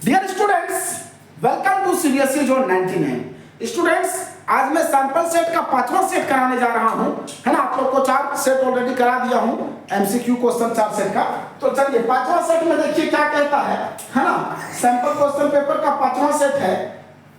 Dear students, welcome to CBSE zone 99। Students, आज मैं sample set का 5वां सेट कराने जा रहा हूं, है ना। आप लोग को 4 सेट ऑलरेडी करा दिया हूं, एमसीक्यू क्वेश्चन 4 सेट का। तो चलिए 5वां सेट में देखिए क्या कहता है ना। सैंपल क्वेश्चन पेपर का 5वां सेट है।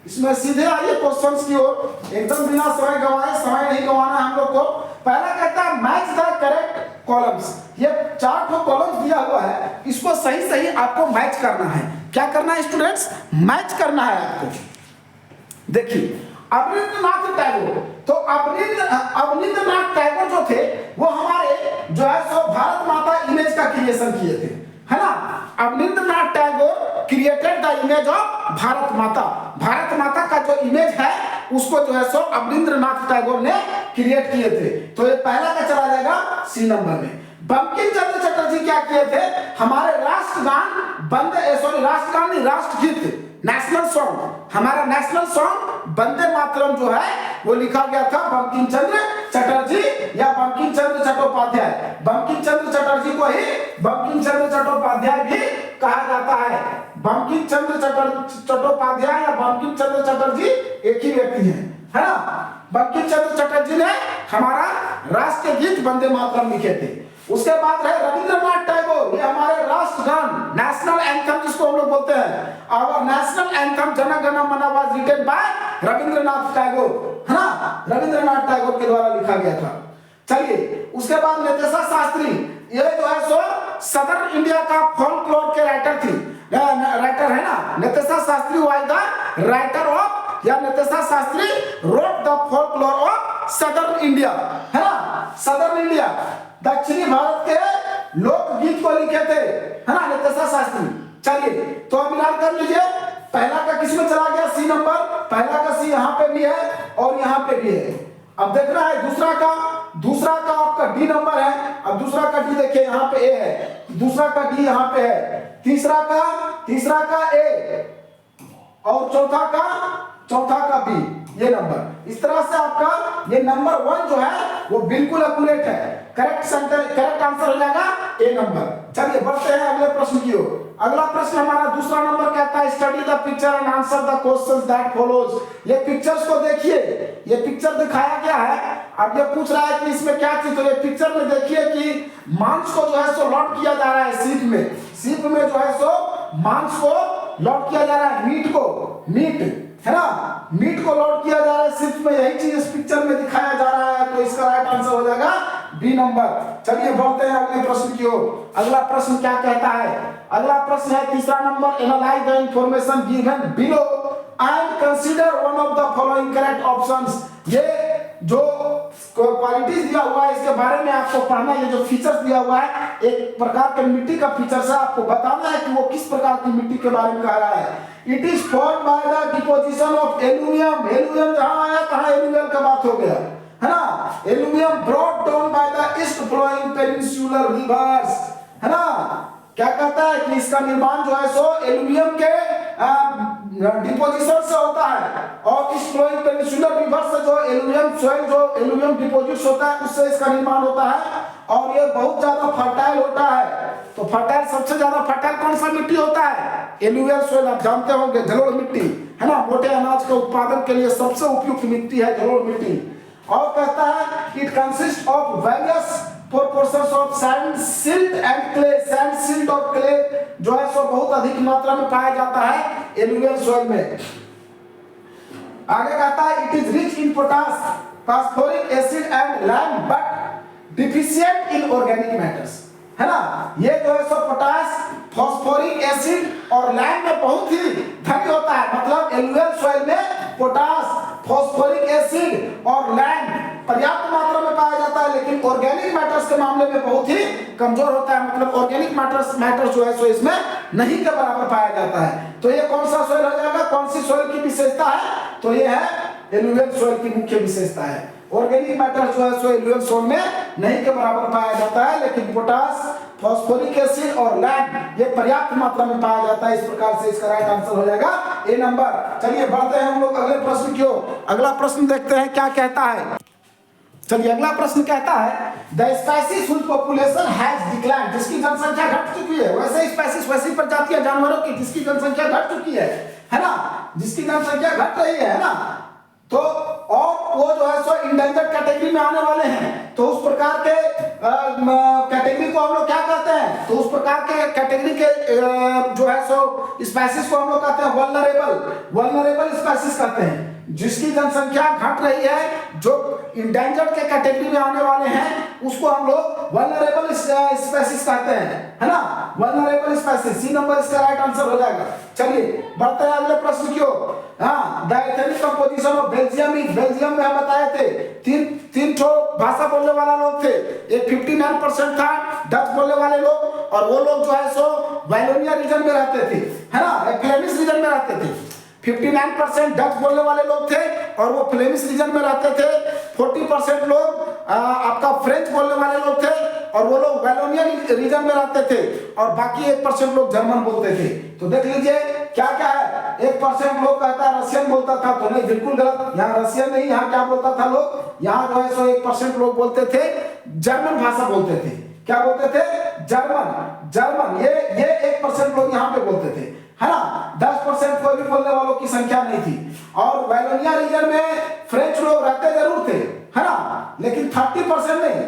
इसमें सीधे आइए क्वेश्चंस की ओर, एकदम बिना समय गंवाए। समय नहीं गंवाना है हम लोग को। पहला कहता है मैच द करेक्ट कॉलम्स। ये 4 ठो कॉलम्स दिया हुआ है, इसको सही सही आपको मैच करना है। क्या करना है स्टूडेंट्स? मैच करना है आपको। देखिए अवनींद्रनाथ टैगोर, तो अवनींद्रनाथ टैगोर जो थे वो हमारे जो है सो भारत माता इमेज का क्रिएशन किए थे, है ना। Abanindranath Tagore created the image of Bharat माता। भारत माता का जो इमेज है उसको जो है सो अवनींद्रनाथ टैगोर ने क्रिएट किए थे। तो ये पहला का चला जाएगा सी नंबर में। बंकिम चंद्र चटर्जी क्या किए थे? हमारे राष्ट्रगान राष्ट्रगान नहीं, राष्ट्रगीत, नेशनल सॉन्ग, हमारा नेशनल सॉन्ग वंदे मातरम जो है वो लिखा गया था बंकिम चंद्र चटर्जी या बंकिम चंद्र चट्टोपाध्याय। बंकिम चंद्र चटर्जी को ही बंकिम चंद्र चट्टोपाध्याय भी कहा जाता है। बंकिम चंद्र चट्टोपाध्याय या बंकिम चंद्र चटर्जी एक ही व्यक्ति है ना। बंकिम चंद्र चटर्जी ने हमारा राष्ट्रीय गीत वंदे मातरम लिखे थे। उसके बाद रहे रविंद्रनाथ टैगोर, ये हमारे राष्ट्रगान, नेशनल एंथम जिसको हम लोग बोलते हैं। Our national anthem Jana Gana Mana was written by Rabindranath Tagore, है ना। रविंद्रनाथ टैगोर के द्वारा लिखा गया था। चलिए उसके बाद नैतिशा शास्त्री, ये जो है सो सदर्न इंडिया का फोल्कलोर के राइटर है ना। Naitisha Shastri was the writer of, या Naitisha Shastri wrote the folklore of southern India, है ना। सदर्न इंडिया, दक्षिणी भारत के लोकगीत को लिखे थे, है ना, नैतिशा शास्त्री। चलिए तो अब मिलान कर लीजिए। पहला का किसमें चला गया? C number. पहला का सी यहाँ पे भी है और यहाँ पे भी है। अब देखना है दूसरा का आपका डी नंबर है। अब दूसरा का डी देखिए, यहाँ पे ए है, दूसरा का डी यहाँ पे है, तीसरा का ए और चौथा का बी, ये नंबर। इस तरह से आपका ये नंबर 1 जो है वो बिल्कुल एक्यूरेट है। करेक्ट आंसर हो जाएगा ए नंबर। चलिए बढ़ते हैं अगले प्रश्न की ओर। अगला प्रश्न हमारा दूसरा नंबर कहता है study the picture and answer the questions that follows. ये पिक्चर्स को देखिए, ये पिक्चर दिखाया गया है। अब ये पूछ रहा है कि इसमें क्या चीज। तो ये पिक्चर में देखिए कि मांस को जो है सो लोड किया जा रहा है सीप में जो है सो मांस को लोड किया जा रहा है, मीट है ना। मीट को लोड किया जा रहा है शिप में, यही चीज इस पिक्चर में दिखाया जा रहा है। तो इसका राइट आंसर हो जाएगा बी नंबर। चलिए बढ़ते हैं अगले प्रश्न की ओर। अगला प्रश्न क्या कहता है? अगला प्रश्न है तीसरा number, analyse the information given below and consider one of the following correct options. ये जो क्वालिटीज दिया हुआ है इसके बारे में आपको पढ़ना है। ये जो फीचर्स दिया हुआ है एक प्रकार के मिट्टी का फीचर्स है, आपको बताना है कि वो किस प्रकार की मिट्टी के बारे में कह रहा है। It is formed by the deposition of alluvium. Alluvium जहां आया कहां एल्यूमियम का बात हो गया, है ना। Alluvium brought down by the east flowing peninsular rivers, है ना। क्या कहता है कि इसका निर्माण जो है सो एल्यूमियम के डिपोजिशन से होता है और इस फ्लोइंग पेनिनसुलर रिवर से जो एल्यूमियम डिपोजिट्स होता है उससे इसका निर्माण होता है। और ये बहुत ज्यादा फर्टाइल होता है। तो फर्टाइल, सबसे ज्यादा फर्टाइल कौन सा मिट्टी होता है? Alluvial soil. आप जानते होंगे जलोढ़ मिट्टी, है ना। मोटे अनाज के उत्पादन के लिए सबसे उपयुक्त मिट्टी है जलोढ़ मिट्टी। और कहता है it consist of various proportions of sand, silt and clay. Sand, silt और क्ले जो है सो बहुत अधिक मात्रा में पाया जाता है एलुवियल सॉइल में। आगे कहता है it is rich in potash, phosphoric acid and lime but deficient in organic matters, है ना। ये जो है सो पोटास, फास्फोरिक एसिड और लाइम में बहुत ही धनी होता है। मतलब एलुवियल सॉइल में पोटास, फास्फोरिक एसिड और लाइम पर्याप्त मात्रा में पाया जाता है, लेकिन ऑर्गेनिक मैटर्स के मामले में बहुत ही कमजोर होता है। मतलब ऑर्गेनिक मैटर्स जो है सो इसमें नहीं के बराबर पाया जाता है। तो ये कौन सा सॉइल हो जाएगा? कौन सी सॉइल की विशेषता है? तो ये है एलुवियल सॉइल की मुख्य विशेषता है। ऑर्गेनिक मैटर जो है सो एलुवियल सॉइल में नहीं के बराबर पाया जाता है, लेकिन पोटास, फास्फोरिक एसिड और लाइम ये पर्याप्त मात्रा में पाया जाता है। इस प्रकार से इसका राइट आंसर हो जाएगा ए नंबर। चलिए बढ़ते हैं हम लोग अगले प्रश्न की ओर। अगला प्रश्न देखते हैं क्या कहता है। चलिए अगला प्रश्न कहता है the species whose population has declined, जिसकी जनसंख्या घट चुकी है। वैसे स्पेसीज वैसी प्रजातियां जानवरों की जिसकी जनसंख्या घट चुकी है ना, जिसकी जनसंख्या घट रही है ना, तो और वो जो है सो इंडेंजर्ड कैटेगरी में आने वाले हैं, तो उस प्रकार के कैटेगरी को हम लोग क्या कहते हैं, तो उस प्रकार के कैटेगरी के जो है सो स्पेसीज को हम लोग कहते हैं वल्नरेबल स्पेसीज कहते हैं। जिसकी जनसंख्या घट रही है, जो इंडेंजर्ड के कैटेगरी में आने वाले हैं, उसको हम लोग वल्नरेबल स्पेसीज कहते हैं, है ना, वल्नरेबल स्पेसीज। सी नंबर इसका राइट आंसर हो जाएगा। चलिए बढ़ते हैं अगले प्रश्न की ओर। हाँ, the ethnic composition of Belgium में हम बताए थे तीन ठो भाषा बोलने वाला लोग थे। एक 59% था डच बोलने वाले लोग, और वो लोग जो है सो वैलोनिया रीजन में रहते थे, है ना, फ्लेमिश रीजन में रहते थे। 59% डच बोलने वाले लोग थे और वो फ्लेमिश रीजन में रहते थे। 40% लोग आपका फ्रेंच बोलने वाले लोग थे और वो लोग वैलोनिया रीजन में रहते थे, और बाकी 1% लोग जर्मन बोलते थे। तो देख लीजिए क्या क्या है। 1% लोग कहता है रशियन बोलता था, तो नहीं, बिल्कुल गलत। यहाँ रशियन नहीं, यहाँ क्या बोलता था लोग, यहाँ जो है सो 1% लोग बोलते थे जर्मन भाषा बोलते थे। क्या बोलते थे? जर्मन। ये 1% लोग यहाँ पे बोलते थे, है ना। 10% कोई भी बोलने वालों की संख्या नहीं थी। और वैलोनिया रीजन में फ्रेंच लोग रहते जरूर थे, है ना, लेकिन 30% नहीं,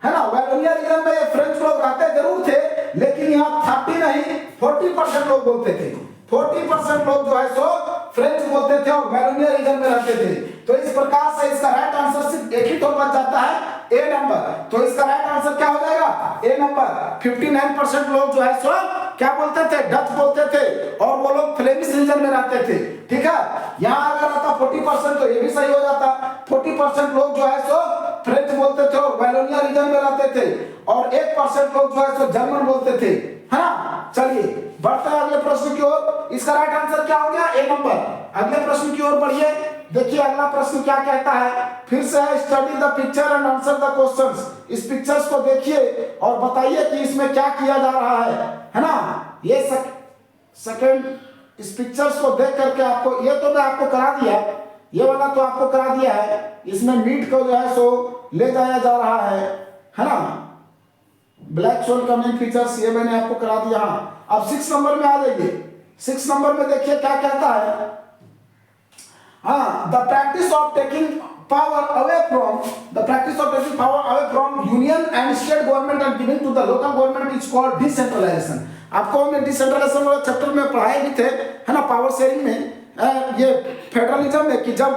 है ना। वैलोनिया रीजन में फ्रेंच लोग रहते जरूर थे, लेकिन यहाँ 30 नहीं 40% लोग बोलते थे। 40% लोग जो है सो फ्रेंच बोलते थे और वैलोनिया रीजन में रहते थे। तो इस प्रकार से इसका राइट आंसर सिर्फ एक ही तो बच जाता है, ए नंबर। तो इसका राइट आंसर क्या हो जाएगा? ए नंबर। 59% लोग जो है सो क्या बोलते थे? डच बोलते थे, और वो लोग फ्लेमिश रीजन में रहते थे। ठीक है, यहाँ अगर आता 40% तो ये भी सही हो जाता। 40% लोग जो है सो फ्रेंच बोलते थे और वैलोनिया रीजन में रहते थे, और 1% लोग जो है सो जर्मन बोलते थे, है ना। चलिए बढ़ते हैं अगले प्रश्न की ओर। इसका राइट आंसर क्या हो गया? ए नंबर। अगले प्रश्न की ओर बढ़िए। देखिए अगला प्रश्न क्या कहता है, फिर से है study the picture and answer the questions. इस पिक्चर्स को देखिए और बताइए कि इसमें क्या किया जा रहा है ना। ये सेकंड इस पिक्चर्स को देख करके आपको, ये तो मैं आपको करा दिया, ये वाला तो आपको करा दिया है। इसमें मीट को जो है सो ले जाया जा रहा है ना। ब्लैक सोल का मेन फीचर्स ये मैंने आपको करा दिया। अब 6 नंबर में आ जाइए। 6 नंबर में देखिए क्या कहता है। The practice of taking power away from union and state government and giving to the local government is called decentralisation. आपको हमने डिसेंट्रलाइजेशन वाला चैप्टर में पढ़ाए भी थे, है ना, पावर शेयरिंग में, ये फेडरलिज्म में, कि जब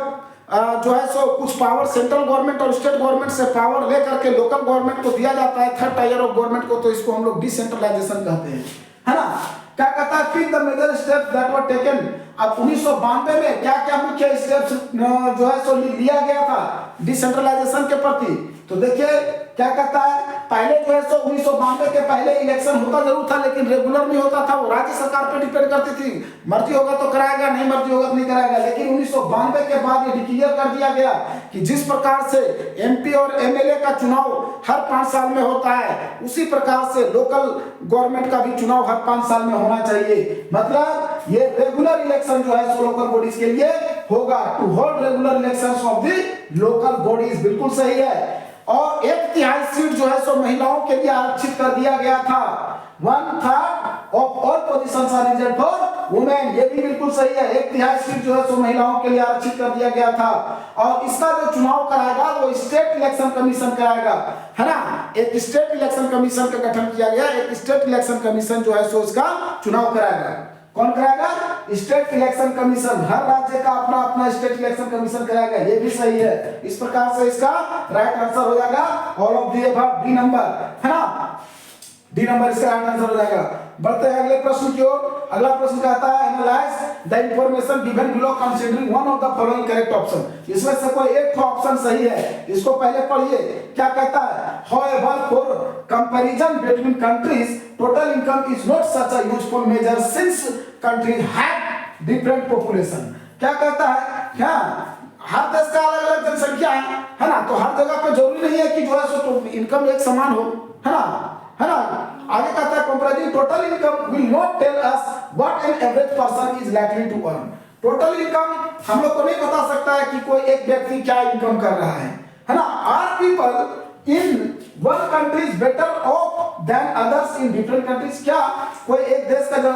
जो है सो कुछ पावर सेंट्रल गवर्नमेंट और स्टेट गवर्नमेंट से पावर लेकर के लोकल गवर्नमेंट को दिया जाता है, थर्ड टायर ऑफ गवर्नमेंट को, तो इसको हम लोग डिसेंट्रलाइजेशन कहते हैं, है ना। क्या कहता है? फिर the major steps that were taken. अब 1992 में क्या क्या मुख्य स्टेप्स जो है सो लिया गया था डिसेंट्रलाइजेशन के प्रति। तो देखिए क्या कहता है, पहले जो है सो 1992 के पहले इलेक्शन होता जरूर था, लेकिन रेगुलर नहीं होता था, वो राज्य सरकार पे डिपेंड करती थी। मर्जी होगा तो कराएगा, नहीं मर्जी होगा तो नहीं कराएगा। लेकिन 1992 के बाद ये डिक्लेयर कर दिया गया कि जिस प्रकार से एमपी और एमएलए का चुनाव हर 5 साल में होता है, उसी प्रकार से लोकल गवर्नमेंट का भी चुनाव हर 5 साल में होना चाहिए। मतलब ये रेगुलर इलेक्शन जो है सो लोकल बॉडीज के लिए होगा, to hold regular elections of the local bodies. बिल्कुल सही है। और 1/3 सीट जो है सो महिलाओं के लिए आरक्षित कर दिया गया था। 1/3 of all positions are reserved for women. ये भी बिल्कुल सही है। 1/3 सीट जो है सो महिलाओं के लिए आरक्षित कर दिया गया था। और इसका जो चुनाव कराएगा वो स्टेट इलेक्शन कमीशन कराएगा, है ना। एक स्टेट इलेक्शन कमीशन का गठन किया गया। एक स्टेट इलेक्शन कमीशन जो है सो इसका चुनाव कराएगा। कौन कराएगा? State election commission. हर राज्य का अपना अपना स्टेट इलेक्शन कमीशन कराएगा। ये भी सही है। इस प्रकार से इसका राइट आंसर हो जाएगा all of the above, D number, है ना। डी नंबर इसका राइट आंसर हो जाएगा। बढ़ते हैं अगले प्रश्न की ओर। अगला प्रश्न कहता है analyse the information given below considering one of the following correct option. इसमें से कोई एक ऑप्शन सही है, इसको पहले पढ़िए। क्या कहता है? However, for comparison between countries, total income is not such a useful measure since countries have different population। क्या कहता है? क्या हर देश का अलग अलग जनसंख्या है ना, तो हर जगह पे जरूरी नहीं है कि जो है सो तो इनकम एक समान हो, है ना, है ना। आगे कहता है comparison total income will not tell us what an average person is likely to earn. Total income हम लोग को नहीं बता सकता है कि कोई एक व्यक्ति क्या इनकम कर रहा है है ना। Are people in one country is better off than others in different countries, क्या कोई एक देश का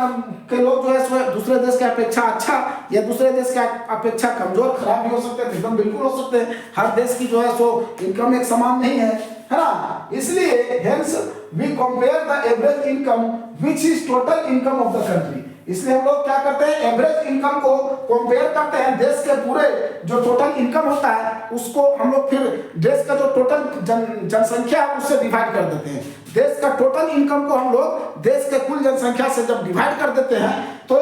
के लोग जो है दूसरे देश के अपेक्षा अच्छा या दूसरे देश के अपेक्षा कमजोर खराब भी हो सकते हैं? एकदम बिल्कुल हो सकते हैं। हर देश की जो है सो इनकम एक समान नहीं है ना। इसलिए hence we compare the average income which is total income of the country. इसलिए हम लोग क्या करते हैं, एवरेज इनकम को कंपेयर करते हैं देश के पूरे जो टोटल इनकम होता है उसको हम लोग फिर देश का जो टोटल जनसंख्या है उससे डिवाइड कर देते हैं। देश का टोटल इनकम को हम लोग देश के कुल जनसंख्या से जब डिवाइड कर देते हैं तो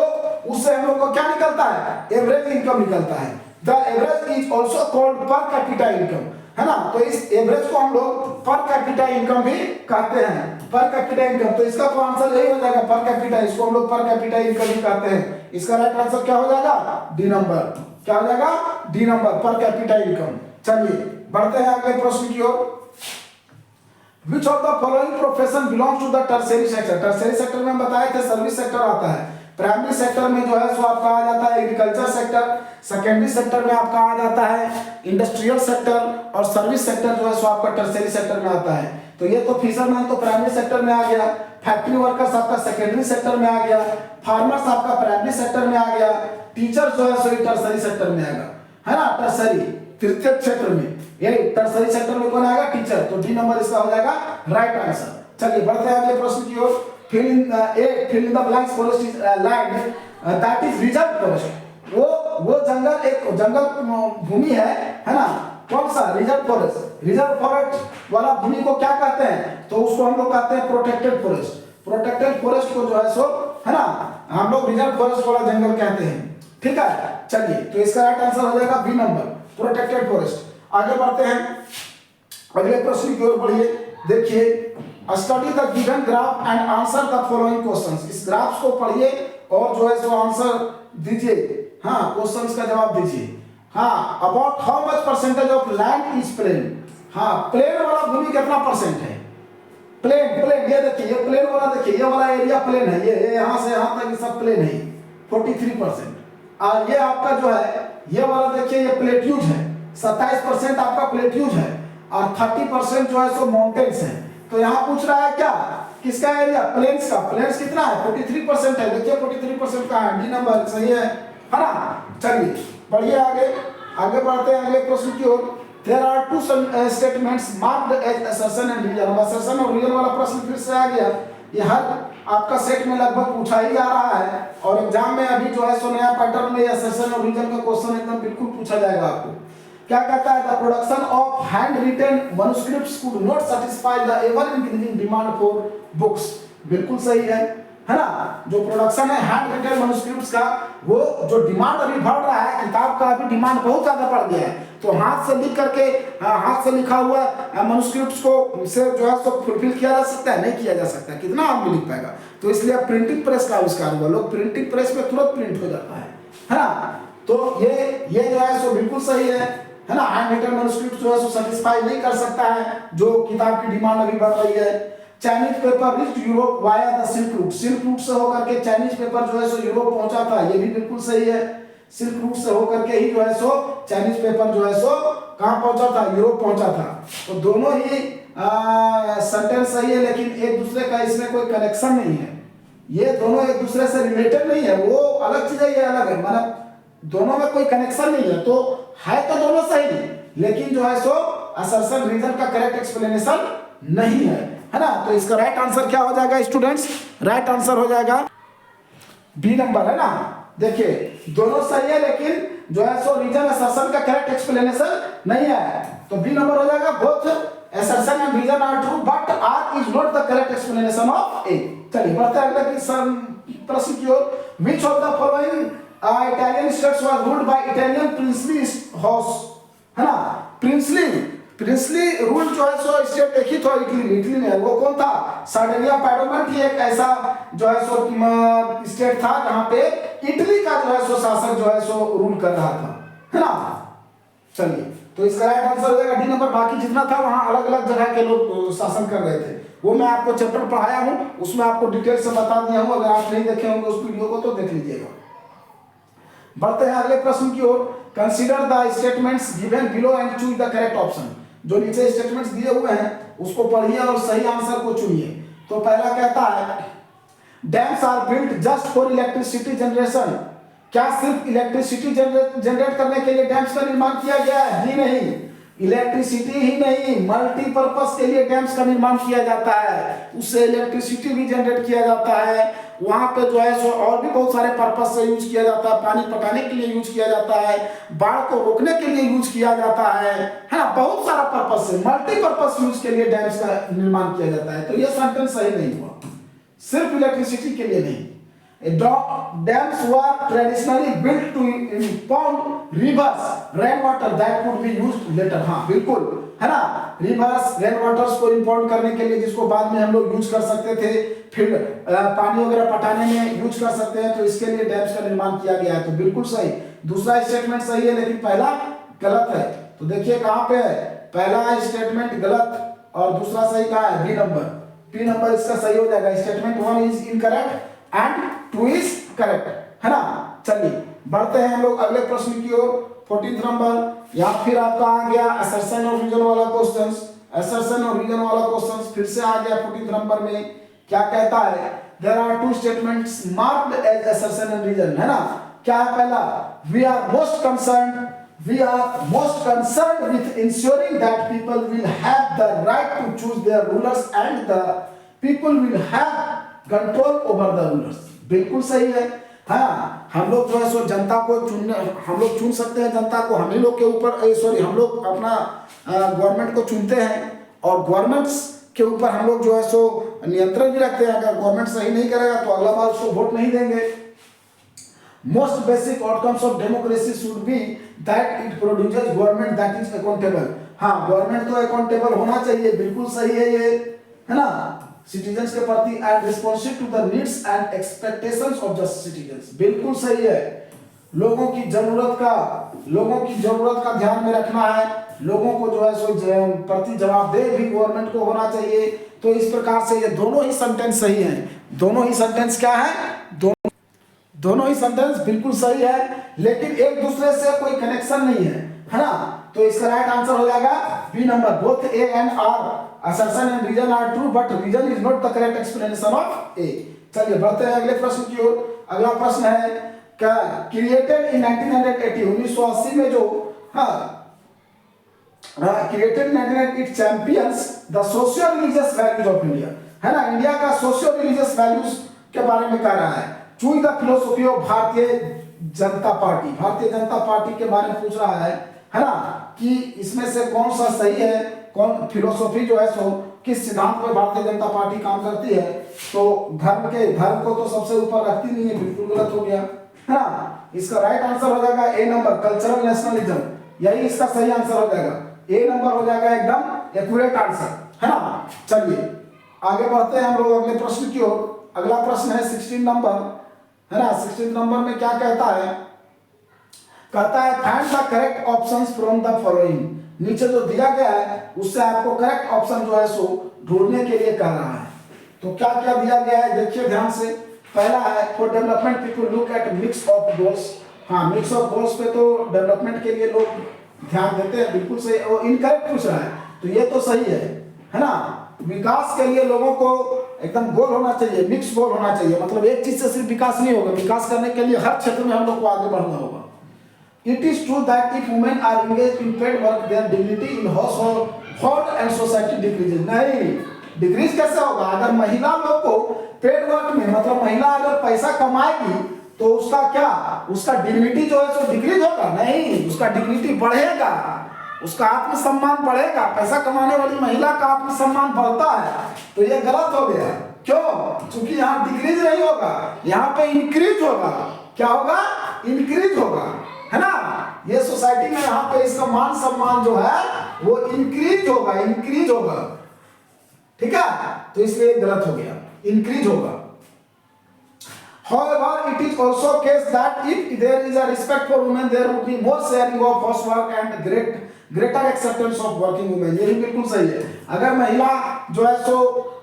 उससे हम लोग को क्या निकलता है, एवरेज इनकम निकलता है। The average is also called per capita income, है ना। तो इस एवरेज को हम लोग पर कैपिटा इनकम भी कहते हैं, पर कैपिटा इनकम। तो इसका तो आंसर यही हो जाएगा, पर कैपिटा, इसको हम लोग पर कैपिटा इनकम भी कहते हैं। इसका राइट आंसर क्या हो जाएगा, डी नंबर। क्या हो जाएगा, D number, per capita income. चलिए बढ़ते हैं अगले प्रश्न की ओर। Which of the following profession belongs to the tertiary sector? Tertiary sector में हम बताए थे सर्विस सेक्टर आता है। प्राइमरी सेक्टर में जो है सो आपका आ जाता है एग्रीकल्चर सेक्टर, सेकेंडरी सेक्टर में आपका आ जाता है इंडस्ट्रियल सेक्टर, और सर्विस सेक्टर जो है सो आपका टर्सरी सेक्टर में आता है। तो ये तो फिशरमैन तो प्राइमरी सेक्टर में आ गया, फैक्ट्री वर्कर्स आपका सेकेंडरी सेक्टर में आ गया, फार्मर्स आपका प्राइमरी सेक्टर में आ गया, टीचर जो है सो टर्सरी सेक्टर में आएगा, है ना। टर्सरी तृतीय क्षेत्र में, यही टर्सरी सेक्टर में कौन आएगा, टीचर। तो डी नंबर इसका हो जाएगा राइट आंसर। चलिए बढ़ते हैं अगले प्रश्न की ओर। fill in the blanks forest is land that is reserved forest। वो जंगल एक जंगल भूमि है ना। कौन सा, रिजर्व फॉरेस्ट। रिजर्व फॉरेस्ट वाला भूमि को क्या कहते हैं, तो उसको हम लोग कहते हैं प्रोटेक्टेड फॉरेस्ट। प्रोटेक्टेड फॉरेस्ट को जो है सो, है ना, हम लोग रिजर्व फॉरेस्ट वाला जंगल कहते हैं, ठीक है। चलिए तो इसका राइट आंसर हो जाएगा बी नंबर, प्रोटेक्टेड फॉरेस्ट। आगे बढ़ते हैं अगले प्रश्न की ओर बढ़िए। देखिए, study the given graph and answer the following questions. इस ग्राफ को पढ़िए और जो है सो आंसर दीजिए, हाँ क्वेश्चंस का जवाब दीजिए। हाँ, about how much percentage of land is plain. हाँ, प्लेन वाला भूमि कितना परसेंट है, प्लेन प्लेन, ये देखिए ये प्लेन वाला, देखिए ये वाला एरिया प्लेन है, ये यहाँ से यहाँ तक ये सब प्लेन है 43%। और ये आपका जो है ये वाला देखिए ये प्लेट्यूज है, 27% आपका प्लेट्यूज है, और 30% जो है सो माउंटेन्स है। तो यहाँ पूछ रहा है क्या, किसका एरिया, प्लेन्स का। प्लेन्स कितना है, 43% है। देखिए 43% का है, डी नंबर सही है ना। चलिए बढ़िए आगे बढ़ते हैं अगले प्रश्न की ओर। There are two statements marked as assertion and reason। अब assertion और reason वाला प्रश्न फिर से आ गया। ये हर आपका सेट में लगभग पूछा ही जा रहा है, और एग्जाम में अभी जो है सो नया पैटर्न में assertion और reason का क्वेश्चन एकदम बिल्कुल पूछा जाएगा आपको। क्या कहता है, the production of hand written manuscripts could not satisfy the ever increasing demand for books. बिल्कुल सही है ना। जो प्रोडक्शन है हैंड रिटन मैन्युस्क्रिप्ट्स का, वो जो डिमांड अभी बढ़ रहा है, किताब का अभी डिमांड बहुत ज्यादा बढ़ गया है। तो हाथ से लिख करके, हाथ से लिखा हुआ मैन्युस्क्रिप्ट्स को से जो है सब फुलफिल किया जा सकता है, नहीं किया जा सकता, कितना आदमी लिख पाएगा। तो इसलिए प्रिंटिंग प्रेस का आविष्कार हुआ, लोग प्रिंटिंग प्रेस में तुरंत प्रिंट हो जाता है ना। तो ये जो है सो बिल्कुल सही है ना। हैंड रिटन मैन्युस्क्रिप्ट जो है सो सैटिस्फाई नहीं कर सकता है जो किताब की डिमांड अभी बढ़ रही है। Chinese paper reached Europe via the silk route. Silk route से होकर के चाइनीज पेपर जो है सो यूरोप पहुंचा था, ये भी बिल्कुल सही है। सिल्क रूट से होकर के ही जो है सो चाइनीज पेपर जो है सो कहां पहुंचा था, यूरोप पहुंचा था। तो दोनों ही सेंटेंस सही है, लेकिन एक दूसरे का इसमें कोई कनेक्शन नहीं है। ये दोनों एक दूसरे से रिलेटेड नहीं है, वो अलग चीज है, ये अलग है, मतलब दोनों में कोई कनेक्शन नहीं है। तो है तो दोनों सही, लेकिन जो है सो असर्शन रीजन का करेक्ट एक्सप्लेनेशन नहीं है ना। तो इसका राइट आंसर क्या हो जाएगा स्टूडेंट्स, राइट आंसर हो जाएगा बी नंबर, है ना। देखिए दोनों सही है, लेकिन जो है सो रीजन असर्शन का करेक्ट एक्सप्लेनेशन नहीं है। तो बी नंबर हो जाएगा, both assertion and reason are true but R is not the correct explanation of A। चलिए बढ़ते हैं अगले प्रश्न की ओर। Which of the following Italian states was ruled by Italian princely house, है ना। प्रिंसली रूल जो है सो स्टेट एक ही था इटली में, वो कौन था, सार्डिनिया पैडोमेंट ही एक ऐसा जो है सो स्टेट था जहां पे इटली का जो है सो शासक जो है सो रूल कर रहा था, है ना। चलिए तो इसका राइट आंसर हो जाएगा डी नंबर। बाकी जितना था वहां अलग अलग जगह के लोग शासन कर रहे थे, वो मैं आपको चैप्टर पढ़ाया हूं, उसमें आपको डिटेल से बता दिया हूं। अगर आप नहीं देखे होंगे उस वीडियो को तो देख लीजिएगा। बढ़ते हैं अगले प्रश्न की ओर। Consider the statements given below and choose the correct option. जो नीचे स्टेटमेंट्स दिए हुए हैं उसको पढ़िए और सही आंसर को चुनिए। तो पहला कहता है dams are built just for electricity generation. क्या सिर्फ इलेक्ट्रिसिटी जनरेट करने के लिए डैम्स का निर्माण किया गया है? जी नहीं, इलेक्ट्रिसिटी ही नहीं, मल्टीपर्पज के लिए डैम्स का निर्माण किया जाता है, उससे इलेक्ट्रिसिटी भी जनरेट किया जाता है। वहां पे जो है सो और भी बहुत सारे पर्पज से यूज किया जाता है, पानी पटाने के लिए यूज किया जाता है, बाढ़ को रोकने के लिए यूज किया जाता है ना, बहुत सारा पर्पज से मल्टीपर्पज यूज के लिए डैम्स का निर्माण किया जाता है। तो ये सेंटेंस सही नहीं हुआ, सिर्फ इलेक्ट्रिसिटी के लिए नहीं। Dams were traditionally built to impound rivers rainwater that could be used later। हाँ बिल्कुल है ना, रिवर्स रेन वाटर्स को इंपाउंड करने के लिए जिसको बाद में हम लोग यूज कर सकते थे, फिर पानी वगैरह पटाने में यूज कर सकते हैं, तो इसके लिए डैम्स का निर्माण किया गया है। तो बिल्कुल सही, दूसरा स्टेटमेंट सही है लेकिन पहला गलत है। तो देखिए कहाँ पे है, पहला स्टेटमेंट गलत और दूसरा सही कहाँ है, बी नंबर। बी नंबर इसका सही हो जाएगा। Statement 1 is incorrect and 2 is correct, है ना। चलिए बढ़ते हैं हम लोग अगले प्रश्न की ओर। 14th नंबर, या फिर आपका आ गया असर्शन और रीजन वाला क्वेश्चंस, असर्शन और रीजन वाला क्वेश्चंस फिर से आ गया 14th नंबर में। क्या कहता है, there are 2 statements marked as assertion and reason, है ना। क्या है पहला, we are most concerned with ensuring that people will have the right to choose their rulers and the people will have control over the rulers. बिल्कुल सही है। हाँ, हम लोग जो है सो जनता को हम लोग चुन सकते हैं जनता को, हम ही लोग के ऊपर सॉरी हम लोग अपना गवर्नमेंट को चुनते हैं और गवर्नमेंट्स के ऊपर हम लोग जो है सो नियंत्रण भी रखते हैं। अगर गवर्नमेंट सही नहीं करेगा तो अगला बार उसको वोट नहीं देंगे। Most basic outcomes of democracy should be that it produces government that is accountable. हाँ, गवर्नमेंट तो अकाउंटेबल होना चाहिए, बिल्कुल सही है ये, है ना, सिटीजन्स के प्रति and responsive to the needs and expectations of the citizens. बिल्कुल सही है, लोगों की जरूरत का ध्यान में रखना है, लोगों को जो है सो प्रति जवाबदेह भी गवर्नमेंट को होना चाहिए। तो इस प्रकार से ये दोनों ही सेंटेंस सही हैं। दोनों ही सेंटेंस क्या है, दोनों ही सेंटेंस बिल्कुल सही है, लेकिन एक दूसरे से कोई कनेक्शन नहीं है ना। तो इसका राइट आंसर हो जाएगा B number, both A and R assertion and reason are true but reason is not the correct explanation of A। चलिए बढ़ते हैं अगले प्रश्न की ओर। अगला प्रश्न है क्रिएटेड इन 1980 में जो created in 1980 it champions the socio religious values of India, है ना। इंडिया का सोशियो रिलीजियस वैल्यूज के बारे में कह रहा है। Choose the philosophy of Bharatiya Janata party के बारे में पूछ रहा है ना, कि इसमें से कौन सा सही है, कौन फिलोसॉफी जो है सो किस सिद्धांत पर भारतीय जनता पार्टी काम करती है। तो धर्म को तो सबसे ऊपर रखती नहीं है, बिल्कुल गलत हो गया, है ना। इसका राइट आंसर हो जाएगा ए नंबर, कल्चरल नेशनलिज्म, यही इसका सही आंसर हो जाएगा। ए नंबर हो जाएगा एकदम एक्यूरेट आंसर, है ना। चलिए आगे बढ़ते हैं हम लोग अगले प्रश्न की ओर। अगला प्रश्न है 16 नंबर, है ना। 16 नंबर में क्या कहता है, find the correct options from the following. नीचे जो दिया गया है उससे आपको करेक्ट ऑप्शन जो है सो ढूंढने के लिए कह रहा है। तो क्या क्या दिया गया है देखिए ध्यान से। पहला है for development people look at mix of goals. हाँ, मिक्स ऑफ गोल्स पे तो डेवलपमेंट के लिए लोग ध्यान देते हैं, बिल्कुल सही। और इनकरेक्ट पूछ रहा है तो ये तो सही है ना। विकास के लिए लोगों को एकदम गोल होना चाहिए, मिक्स गोल होना चाहिए, मतलब एक चीज से सिर्फ विकास नहीं होगा, विकास करने के लिए हर क्षेत्र में हम लोग को आगे बढ़ना होगा। It is true that if women are engaged in paid work, their dignity in household and society decreases। नहीं, डिक्रीज कैसे होगा, अगर महिला लोग को पेड वर्क में, मतलब महिला अगर पैसा कमाएगी तो उसका क्या, उसका डिग्निटी जो है सो डिक्रीज होगा? नहीं, उसका डिग्निटी बढ़ेगा, उसका आत्मसम्मान बढ़ेगा। पैसा कमाने वाली महिला का आत्मसम्मान बढ़ता है, तो ये गलत हो गया। क्यों? क्योंकि यहाँ डिक्रीज नहीं होगा, यहाँ पे इंक्रीज होगा। क्या होगा? इंक्रीज होगा, है ना। ये सोसाइटी में यहाँ पे इसका मान सम्मान जो है वो इंक्रीज होगा, ठीक है। तो इसलिए गलत हो गया, इंक्रीज होगा। However, it is also case that if there is a respect for women, there would be more sharing of housework and greater acceptance of working women। ये भी बिल्कुल सही है। अगर महिला जो है सो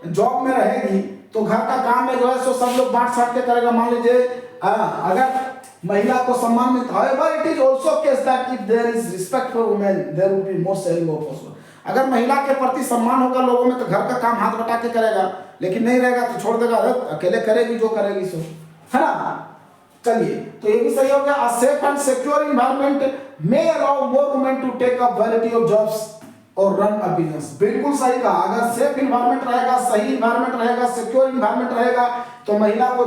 जॉब में रहेगी तो घर का काम में जो है सो सब लोग बांट साट के करेगा। मान लीजिए अगर महिला को सम्मान मिलता है। However, it is also case that if there is respect for women, there will be more sharing of housework। अगर महिला के प्रति सम्मान होगा लोगों में तो घर का काम हाथ बटा के करेगा, लेकिन नहीं रहेगा तो छोड़ देगा, अकेले करेगी जो करेगी सो, है ना। चलिए, तो ये भी सही हो गया। A safe and secure environment may allow more women to take up variety of jobs और रन अ बिजनेस। बिल्कुल सही कहा। अगर सेफ इन्वायरमेंट रहेगा, सही इन्वायरमेंट रहेगा, सिक्योर इन्वायरमेंट रहेगा तो महिला को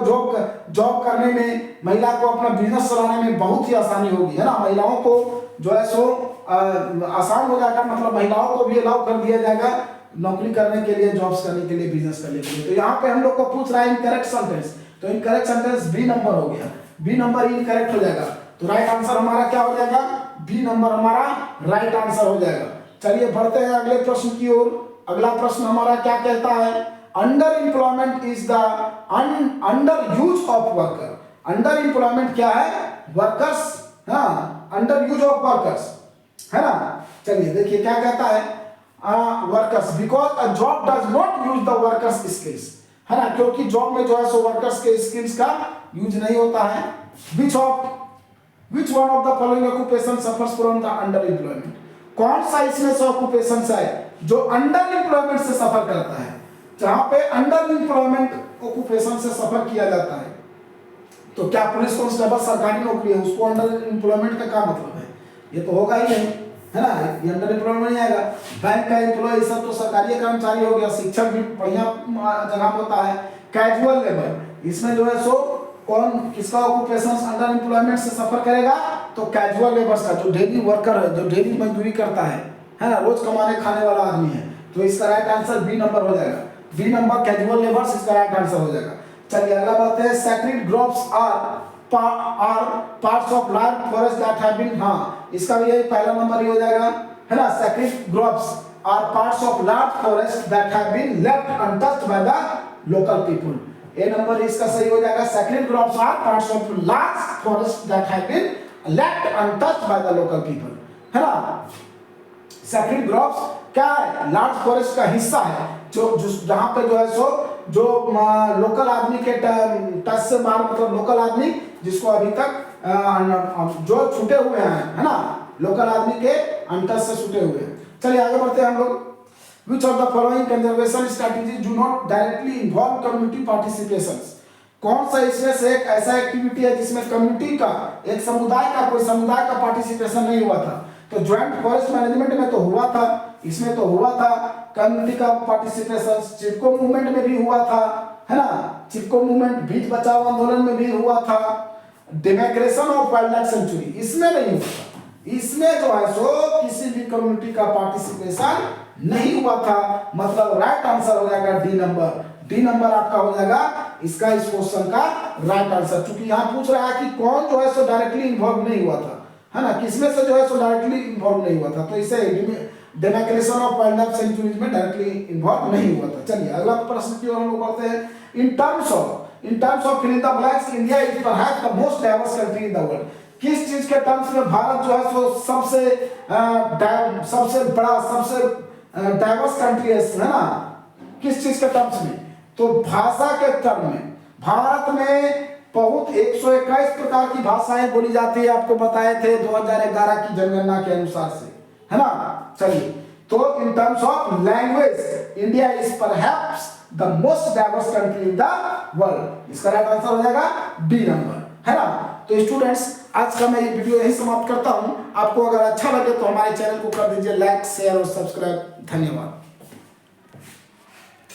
जॉब करने में, महिला को अपना बिजनेस चलाने में बहुत ही आसानी होगी, है ना। महिलाओं को जो है सो आसान हो जाएगा, मतलब महिलाओं को भी अलाउ कर दिया जाएगा नौकरी करने के लिए, जॉब्स करने के लिए, बिजनेस करने के लिए। तो यहाँ पे हम लोग को पूछ रहा है इनकरेक्ट सेंटेंस, तो इनकरेक्ट सेंटेंस बी नंबर हो गया, बी नंबर इनकरेक्ट हो जाएगा। तो राइट आंसर हमारा क्या हो जाएगा, बी नंबर हमारा राइट आंसर हो जाएगा। चलिए बढ़ते हैं अगले प्रश्न की ओर। अगला प्रश्न हमारा क्या कहता है, under employment is the under use of worker. Under employment क्या है, वर्कर्स, हाँ, अंडर यूज ऑफ वर्कर्स, है ना। चलिए देखिए क्या कहता है, workers because a job does not use the workers skills, है ना, क्योंकि जॉब में जो है सो वर्कर्स के स्किल्स का यूज नहीं होता है। Which one of the following occupation suffers from the under employment. कौन सा इसमें से ऑक्यूपेशन है जो अंडर एम्प्लॉयमेंट से सफर करता है, जहां पे अंडर एम्प्लॉयमेंट ऑक्यूपेशन से सफर किया जाता है। तो क्या पुलिस कांस्टेबल सरकारी नौकरी है, उसको अंडर एम्प्लॉयमेंट का क्या मतलब है, ये तो होगा ही नहीं, है ना, ये अंडर एम्प्लॉयमेंट नहीं आएगा। बैंक का एम्प्लॉय सब तो सरकारी कर्मचारी हो गया, शिक्षक भी बढ़िया जगह होता है। कैजुअल लेबर, इसमें जो है सो कौन किसका ऑक्यूपेशन अंडर एम्प्लॉयमेंट से सफर करेगा, तो कैजुअल लेबर्स का, जो डेली वर्कर है, जो डेली मजदूरी करता है ना, रोज कमाने खाने वाला आदमी है। तो इसका राइट आंसर बी नंबर हो जाएगा, बी नंबर कैजुअल लेबर्स इसका राइट आंसर हो जाएगा। चलिए अगला बात है, sacred groves are parts of large forest that have been, हाँ इसका भी यही पहला नंबर ही हो जाएगा, है ना। Sacred groves are parts of large forest that have been left untouched by the local people. A number इसका सही हो जाएगा। Sacred groves are parts of large forest that have been left untouched by the local people, है ना। Sacred groves क्या है, large forest का हिस्सा है, जो जहां पे जो है सो जो लोकल आदमी के टच से बाहर, मतलब लोकल आदमी जिसको अभी तक जो छूटे हुए हैं, है ना, लोकल आदमी के अनटच से छूटे हुए हैं। चलिए आगे बढ़ते हैं हम लोग। Which of the following conservation strategies do not directly involve community participation? कौन सा इसमें से एक ऐसा एक्टिविटी है जिसमें कम्युनिटी का, एक समुदाय का, कोई समुदाय का पार्टिसिपेशन नहीं हुआ था। तो ज्वाइंट फॉरेस्ट मैनेजमेंट में तो हुआ था, इसमें तो हुआ था कम्युनिटी का पार्टिसिपेशन। चिपको मूवमेंट में भी हुआ था, है ना, चिपको मूवमेंट बीच बचाओ आंदोलन में भी हुआ था। डेमोक्रेशन ऑफ वाइल्ड लाइफ सेंचुरी इसमें नहीं हुआ था, इसमें जो है सो किसी भी कम्युनिटी का पार्टिसिपेशन नहीं हुआ था। मतलब राइट आंसर हो जाएगा डी नंबर, डी नंबर आपका हो जाएगा इसका, इस क्वेश्चन का राइट आंसर। क्योंकि यहाँ पूछ रहा है कि कौन जो है सो डायरेक्टली इन्वॉल्व नहीं हुआ था, है ना, किसमें से जो है सो डायरेक्टली इन्वॉल्व नहीं हुआ था, तो इसे डेमोक्रेशन ऑफ वाइल्ड लाइफ सेंचुरीज में डायरेक्टली इन्वॉल्व नहीं हुआ था। चलिए अगला प्रश्न की ओर हम लोग बढ़ते हैं। In terms of fill in the blanks, India is perhaps the most diverse country in the world. किस चीज के टर्म्स में भारत जो है सो सबसे बड़ा, सबसे डाइवर्स कंट्री है ना, किस चीज के टर्म्स में, तो भाषा के टर्म में। भारत में बहुत 121 प्रकार की भाषाएं बोली जाती है, आपको बताए थे 2011 की जनगणना के अनुसार से, है ना। चलिए, तो इन terms of language India is perhaps the most diverse country in the world. इसका राइट आंसर हो जाएगा बी नंबर, है ना। तो स्टूडेंट्स आज का मैं ये वीडियो यही समाप्त करता हूं। आपको अगर अच्छा लगे तो हमारे चैनल को कर दीजिए लाइक, शेयर और सब्सक्राइब। धन्यवाद।